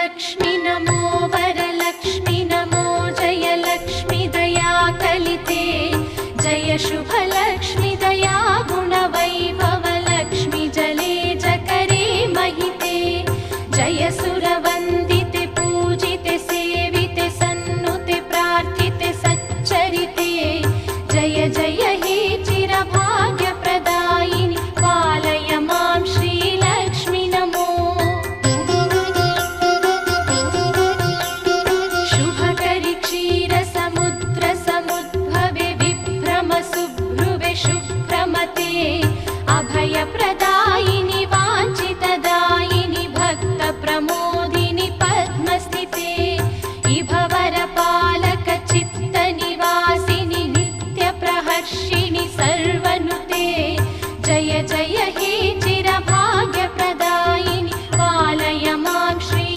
लक्ष्मी नमो वरलक्ष्मी नमो जय लक्ष्मी दया कलिते जय शुभ लक्ष्मी दया गुण वैभव लक्ष्मी जले जकरे महिते जय सुरवन्दिते